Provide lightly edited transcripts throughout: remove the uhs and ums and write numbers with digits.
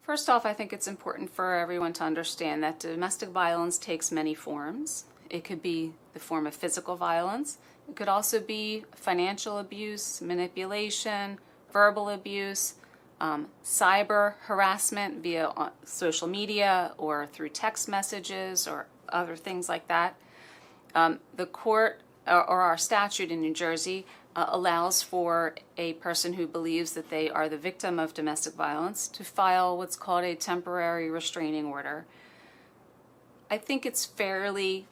First off, I think it's important for everyone to understand that domestic violence takes many forms. It could be the form of physical violence. It could also be financial abuse, manipulation, verbal abuse, cyber harassment via social media or through text messages or other things like that. The court or our statute in New Jersey allows for a person who believes that they are the victim of domestic violence to file what's called a temporary restraining order. I think it's fairly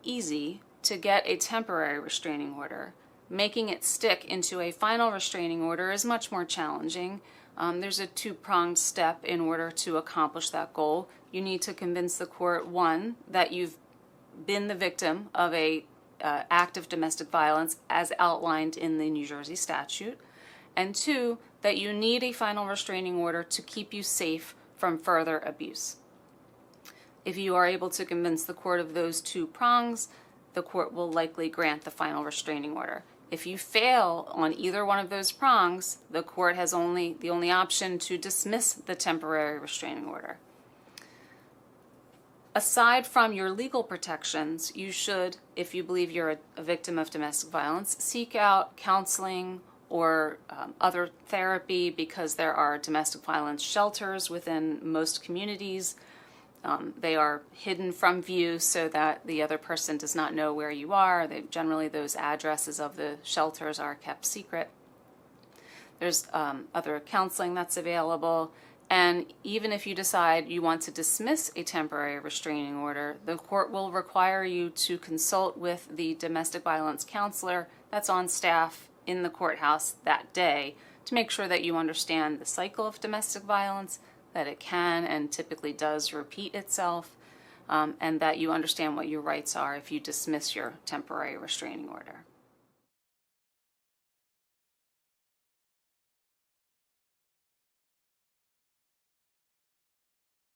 easy to get a temporary restraining order. Making it stick into a final restraining order is much more challenging. There's a two-pronged step in order to accomplish that goal. You need to convince the court, one, that you've been the victim of a act of domestic violence as outlined in the New Jersey statute, and two, that you need a final restraining order to keep you safe from further abuse. If you are able to convince the court of those two prongs, the court will likely grant the final restraining order. If you fail on either one of those prongs, the court has the only option to dismiss the temporary restraining order. Aside from your legal protections, you should, if you believe you're a victim of domestic violence, seek out counseling or other therapy, because there are domestic violence shelters within most communities. They are hidden from view so that the other person does not know where you are. Generally, those addresses of the shelters are kept secret. There's other counseling that's available. And even if you decide you want to dismiss a temporary restraining order, the court will require you to consult with the domestic violence counselor that's on staff in the courthouse that day to make sure that you understand the cycle of domestic violence, that it can and typically does repeat itself, and that you understand what your rights are if you dismiss your temporary restraining order.